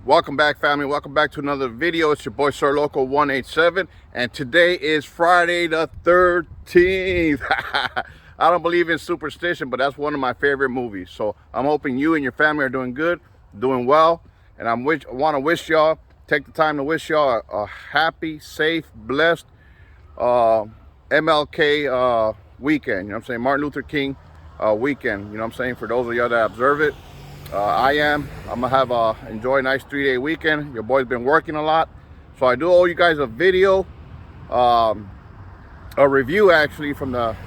Welcome back, family. Welcome back to another video. It's your boy Sir Loco 187, and today is Friday the 13th. I don't believe in superstition, but that's one of my favorite movies. So I'm hoping you and your family are doing good, doing well, and I want to wish y'all, take the time to wish y'all a happy, safe, blessed MLK weekend. You know what I'm saying? Martin Luther King weekend. You know what I'm saying? For those of y'all that observe it. I'm gonna have enjoy a nice 3-day weekend. Your boy's been working a lot, so I do owe you guys a video, a review actually, from the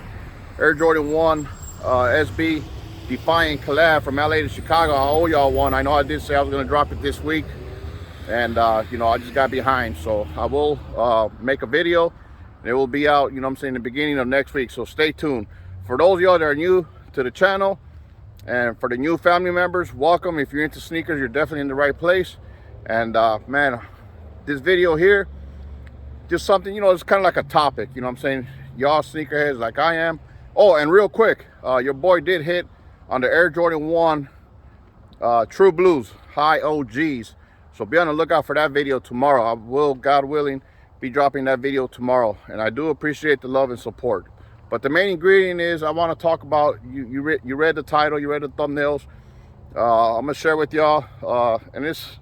Air Jordan 1 SB Defiant collab from LA to Chicago. I owe y'all one. I know I did say I was gonna drop it this week, and you know, I just got behind, so I will make a video, and it will be out, you know what I'm saying, the beginning of next week. So stay tuned. For those of y'all that are new to the channel, and for the new family members, welcome. If you're into sneakers, you're definitely in the right place. And man, this video here, just something, you know, it's kind of like a topic, you know what I'm saying? Y'all sneakerheads like I am. Oh, and real quick, your boy did hit on the Air Jordan 1 True Blues High OGs. So be on the lookout for that video tomorrow. I will, God willing, be dropping that video tomorrow. And I do appreciate the love and support. But the main ingredient is, I want to talk about, you read the title, you read the thumbnails. I'm going to share with y'all, and it's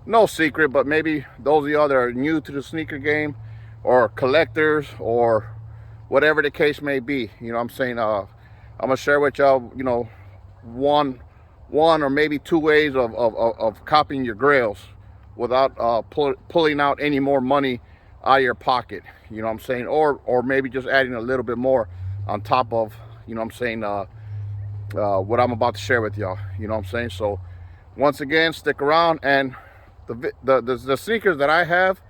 no secret, but maybe those of y'all that are new to the sneaker game, or collectors, or whatever the case may be, you know what I'm saying, I'm going to share with y'all, you know, one or maybe two ways of copying your Grails without pulling out any more money out of your pocket, you know what I'm saying, or maybe just adding a little bit more on top of, you know what I'm saying, what I'm about to share with y'all, you know what I'm saying. So once again, stick around. And the sneakers that I have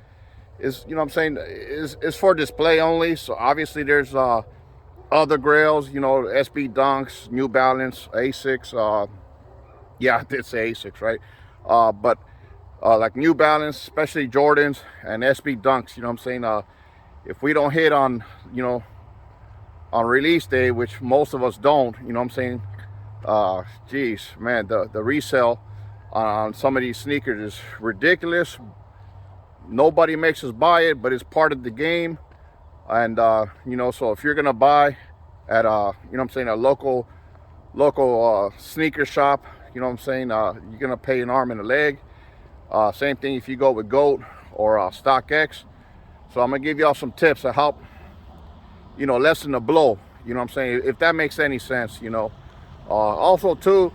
is, you know what I'm saying, is for display only. So obviously there's other Grails, you know, SB Dunks, New Balance, Asics, yeah, I did say Asics, right? But like New Balance, especially Jordans and SB Dunks, you know what I'm saying, if we don't hit on, you know, on release day, which most of us don't, you know what I'm saying, geez, man, the resale on some of these sneakers is ridiculous. Nobody makes us buy it, but it's part of the game. And you know, so if you're gonna buy at you know what I'm saying, a local sneaker shop, you know what I'm saying, you're gonna pay an arm and a leg. Same thing if you go with GOAT or StockX. So I'm gonna give y'all some tips to help, you know, lessen the blow, you know what I'm saying, if that makes any sense, you know. Also too,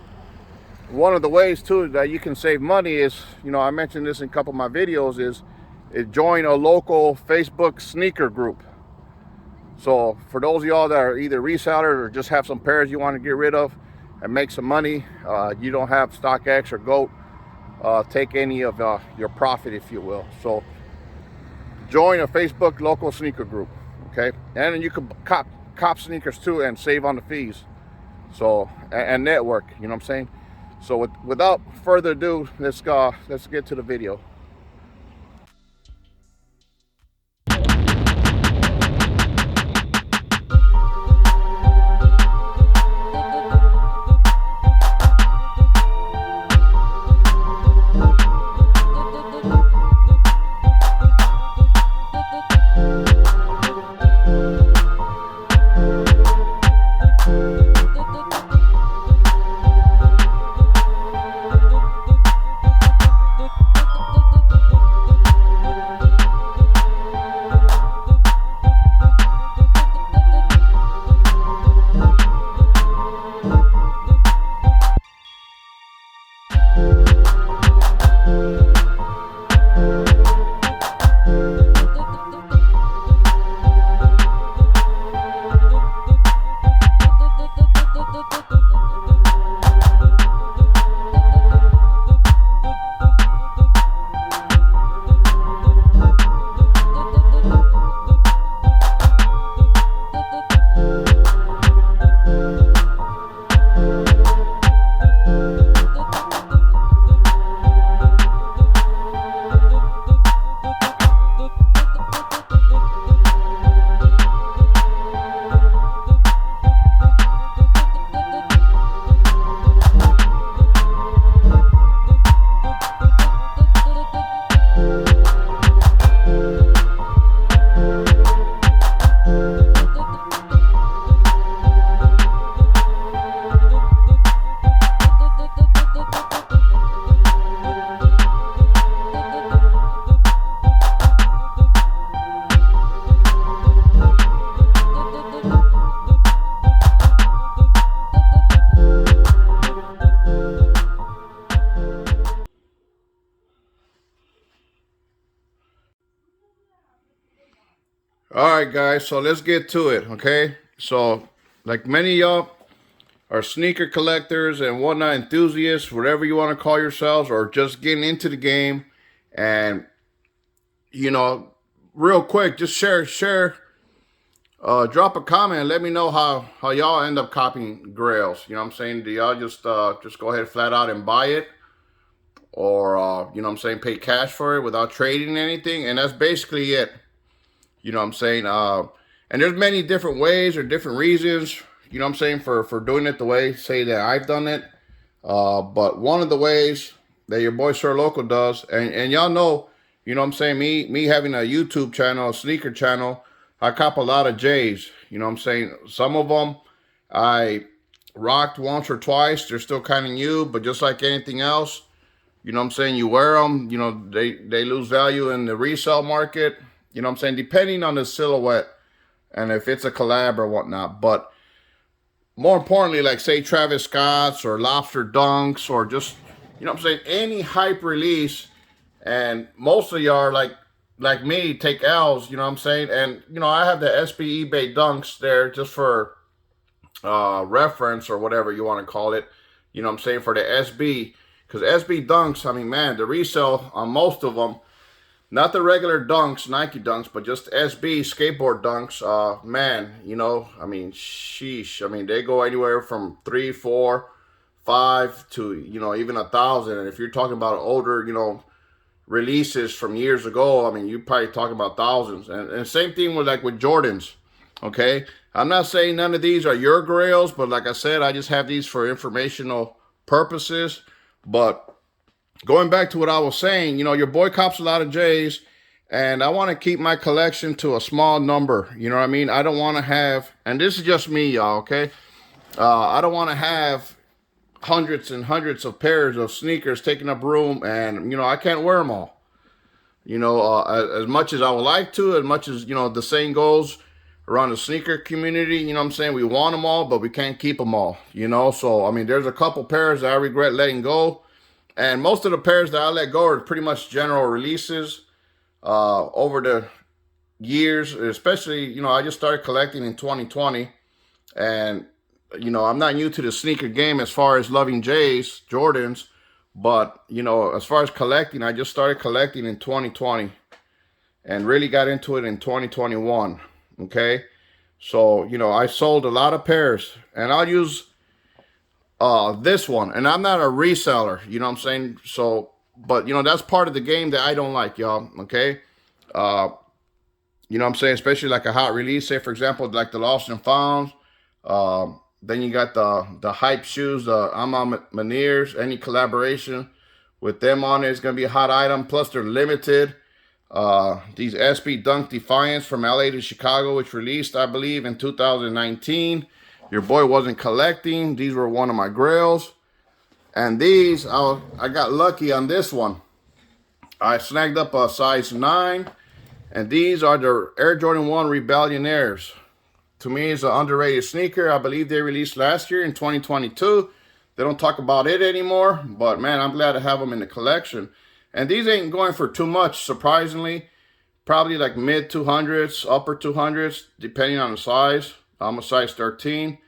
one of the ways too that you can save money is, you know, I mentioned this in a couple of my videos, is join a local Facebook sneaker group. So for those of y'all that are either resellers or just have some pairs you want to get rid of and make some money, you don't have StockX or GOAT, take any of your profit, if you will. So join a Facebook local sneaker group, okay? And then you can cop sneakers too and save on the fees. So, and network, you know what I'm saying? So without further ado, let's get to the video. All right, guys, so let's get to it, okay? So, like many of y'all are sneaker collectors and whatnot, enthusiasts, whatever you want to call yourselves, or just getting into the game. And, you know, real quick, just share, drop a comment and let me know how y'all end up copying Grails. You know what I'm saying? Do y'all just go ahead flat out and buy it? Or, you know what I'm saying, pay cash for it without trading anything? And that's basically it. You know what I'm saying? And there's many different ways or different reasons, you know what I'm saying, for doing it the way, say, that I've done it. But one of the ways that your boy Sir Local does, and y'all know, you know what I'm saying, me having a YouTube channel, a sneaker channel, I cop a lot of J's. You know what I'm saying? Some of them I rocked once or twice. They're still kind of new, but just like anything else, you know what I'm saying, you wear them, you know, they lose value in the resale market. You know what I'm saying? Depending on the silhouette and if it's a collab or whatnot. But more importantly, like say Travis Scott's or Lobster Dunks or just, you know what I'm saying, any hype release. And most of y'all are like me, take L's, you know what I'm saying? And, you know, I have the SB eBay Dunks there just for reference or whatever you want to call it. You know what I'm saying? For the SB. Because SB Dunks, I mean, man, the resale on most of them, not the regular Dunks, Nike Dunks, but just SB skateboard Dunks. Man, you know, I mean, sheesh. I mean, they go anywhere from 3, 4, 5 to, you know, even 1,000. And if you're talking about older, you know, releases from years ago, I mean, you're probably talking about thousands. And same thing with like with Jordans. Okay, I'm not saying none of these are your Grails, but like I said, I just have these for informational purposes. But going back to what I was saying, you know, your boy cops a lot of J's, and I want to keep my collection to a small number. You know what I mean? I don't want to have, and this is just me, y'all, okay? I don't want to have hundreds and hundreds of pairs of sneakers taking up room, and, you know, I can't wear them all. You know, as much as I would like to, as much as, you know, the saying goes around the sneaker community, you know what I'm saying? We want them all, but we can't keep them all, you know? So, I mean, there's a couple pairs that I regret letting go. And most of the pairs that I let go are pretty much general releases over the years. Especially, you know, I just started collecting in 2020. And, you know, I'm not new to the sneaker game as far as loving J's, Jordans. But, you know, as far as collecting, I just started collecting in 2020. And really got into it in 2021. Okay? So, you know, I sold a lot of pairs. And I'll use this one, and I'm not a reseller, you know what I'm saying? So, but you know, that's part of the game that I don't like, y'all. Okay, you know what I'm saying? Especially like a hot release, say for example, like the Lost and Found. Then you got the hype shoes, the Ama Maniers. Any collaboration with them on it is gonna be a hot item. Plus, they're limited. These SB Dunk Defiance from LA to Chicago, which released, I believe, in 2019. Your boy wasn't collecting. These were one of my Grails. And these, I got lucky on this one. I snagged up a size 9. And these are the Air Jordan 1 Rebellionaires. To me, it's an underrated sneaker. I believe they released last year in 2022. They don't talk about it anymore. But, man, I'm glad to have them in the collection. And these ain't going for too much, surprisingly. Probably like mid 200s, upper 200s, depending on the size. I'm a size 13.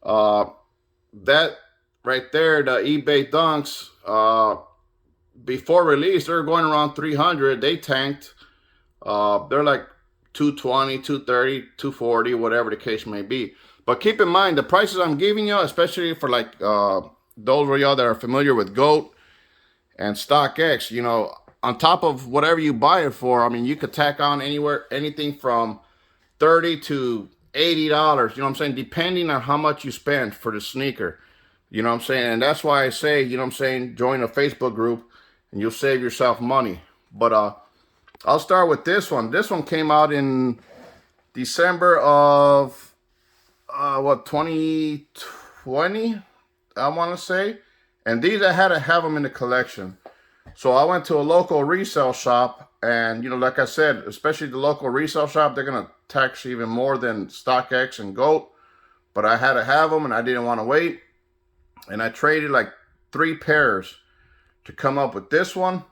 That right there, the eBay Dunks, before release, they're going around 300. They tanked. They're like 220, 230, 240, whatever the case may be. But keep in mind, the prices I'm giving you, especially for like those of y'all that are familiar with GOAT and StockX, you know, on top of whatever you buy it for, I mean, you could tack on anything from $30 to $80, you know what I'm saying, depending on how much you spend for the sneaker. You know what I'm saying? And that's why I say, you know what I'm saying, join a Facebook group and you'll save yourself money. But I'll start with this one. This one came out in December of 2020, I want to say. And these, I had to have them in the collection. So I went to a local resale shop, and, you know, like I said, especially the local resale shop, they're going to tax even more than StockX and GOAT. But I had to have them, and I didn't want to wait. And I traded like 3 pairs to come up with this one.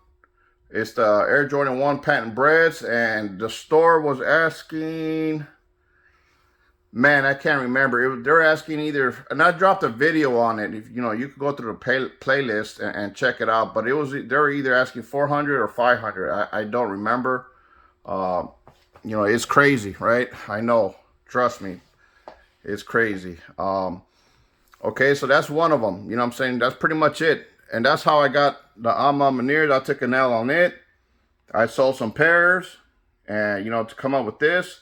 It's the Air Jordan 1 patent breads, and the store was asking, man, I can't remember. They're asking either, and I dropped a video on it. If you know, you could go through the playlist and check it out. But they were either asking 400 or 500. I don't remember. Uh, you know, it's crazy, right? I know. Trust me, it's crazy. Okay, so that's one of them. You know what I'm saying? That's pretty much it. And that's how I got the Alma Maniers. I took an L on it. I sold some pairs. And, you know, to come up with this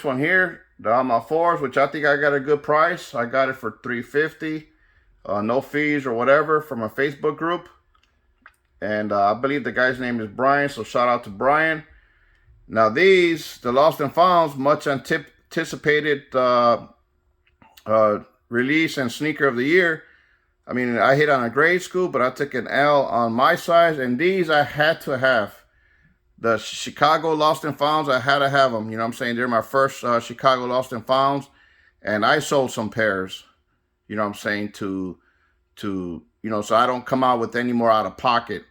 one here, the Alma 4s, which I think I got a good price. I got it for $350. No fees or whatever, from a Facebook group. And I believe the guy's name is Brian, so shout out to Brian. Now these, the Lost and Founds, much anticipated release and sneaker of the year. I mean, I hit on a grade school, but I took an L on my size, and these I had to have. The Chicago Lost and Founds, I had to have them. You know what I'm saying? They're my first Chicago Lost and Founds, and I sold some pairs. You know what I'm saying? To you know, so I don't come out with any more out of pocket.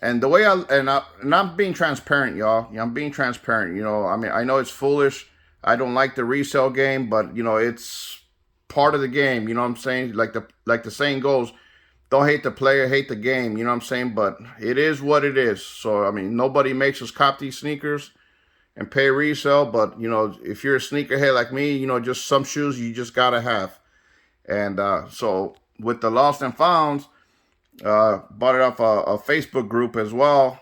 And the way I'm being transparent, y'all. I'm being transparent. You know, I mean, I know it's foolish. I don't like the resale game, but you know, it's part of the game. You know what I'm saying? Like the saying goes, don't hate the player, hate the game. You know what I'm saying? But it is what it is. So I mean, nobody makes us cop these sneakers and pay resale. But you know, if you're a sneakerhead like me, you know, just some shoes you just gotta have. And so with the Lost and Founds, bought it off a Facebook group as well.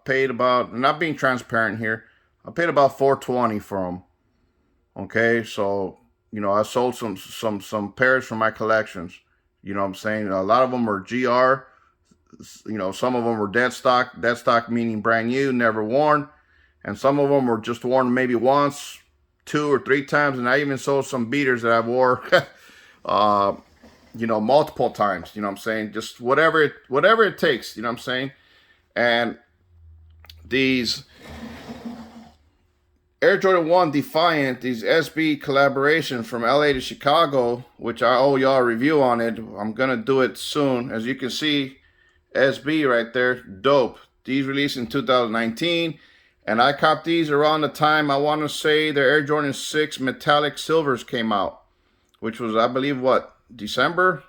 Paid about, and I'm being transparent here, I paid about $420 for them. Okay, so you know, I sold some pairs from my collections. You know what I'm saying? A lot of them were GR. You know, some of them were dead stock. Dead stock meaning brand new, never worn. And some of them were just worn maybe once, 2 or 3 times. And I even sold some beaters that I wore, you know, multiple times. You know what I'm saying? Just whatever it takes. You know what I'm saying? And these Air Jordan 1 Defiant, these SB collaborations from LA to Chicago, which I owe y'all a review on it. I'm going to do it soon. As you can see, SB right there, dope. These released in 2019. And I copped these around the time, I want to say, the Air Jordan 6 Metallic Silvers came out. Which was, I believe, what, December?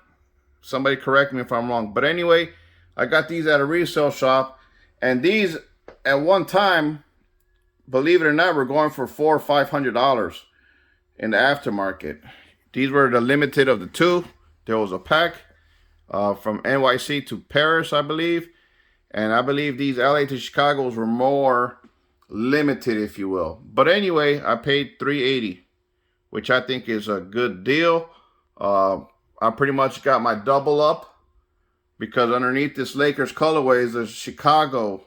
Somebody correct me if I'm wrong. But anyway, I got these at a resale shop. And these, at one time, believe it or not, we're going for $400 or $500 in the aftermarket. These were the limited of the 2. There was a pack from NYC to Paris, I believe. And I believe these LA to Chicago's were more limited, if you will. But anyway, I paid $380, which I think is a good deal. I pretty much got my double up, because underneath this Lakers colorway is the Chicago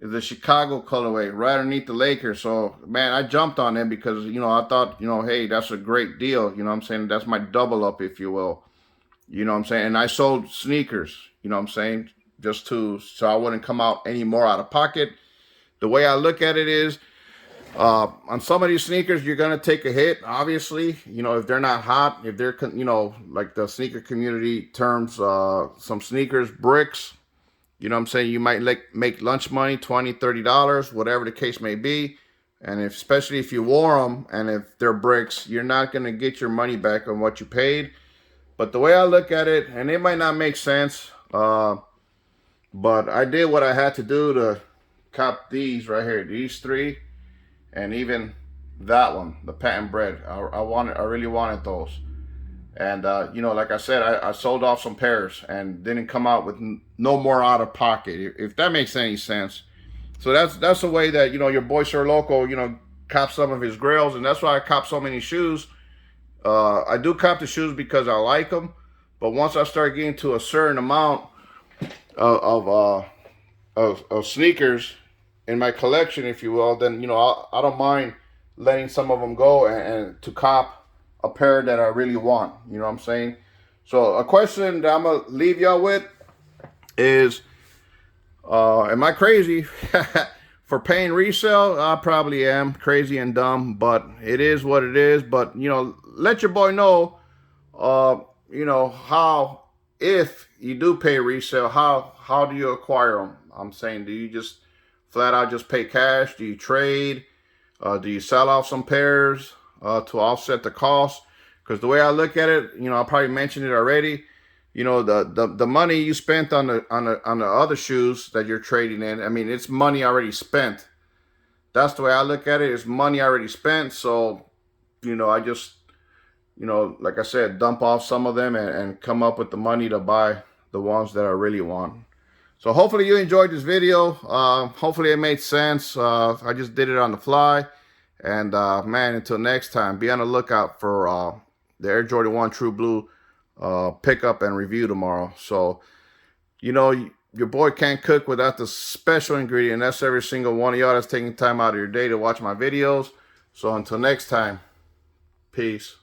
colorway right underneath the Lakers. So man, I jumped on it because, you know, I thought, you know, hey, that's a great deal. You know what I'm saying? That's my double up, if you will. You know what I'm saying? And I sold sneakers, you know what I'm saying? Just so I wouldn't come out any more out of pocket. The way I look at it is, on some of these sneakers, you're going to take a hit, obviously. You know, if they're not hot, if they're, you know, like the sneaker community terms, some sneakers, bricks. You know what I'm saying? You might make lunch money, $20, $30, whatever the case may be. And especially if you wore them, and if they're bricks, you're not going to get your money back on what you paid. But the way I look at it, and it might not make sense, but I did what I had to do to cop these right here, these 3, and even that one, the patent bread. I really wanted those. And, you know, like I said, I sold off some pairs and didn't come out with no more out of pocket, if that makes any sense. So that's the way that, you know, your boy Sir Loco, you know, cop some of his Grails. And that's why I cop so many shoes. I do cop the shoes because I like them. But once I start getting to a certain amount of sneakers in my collection, if you will, then, you know, I don't mind letting some of them go and to cop a pair that I really want. You know what I'm saying? So a question that I'm going to leave y'all with is, am I crazy for paying resale? I probably am crazy and dumb, but it is what it is. But, you know, let your boy know, you know, how if you do pay resale, how do you acquire them? I'm saying, do you just flat out just pay cash? Do you trade? Do you sell off some pairs to offset the cost? Because the way I look at it, I probably mentioned it already. The money you spent on the other shoes that you're trading in, I mean, it's money already spent. That's the way I look at it. It's money already spent. So, I just, like I said, dump off some of them and come up with the money to buy the ones that I really want. So hopefully you enjoyed this video. Hopefully it made sense. I just did it on the fly. And man, until next time, be on the lookout for the Air Jordan 1 True Blue pickup and review tomorrow. So, your boy can't cook without the special ingredient. That's every single one of y'all that's taking time out of your day to watch my videos. So until next time, peace.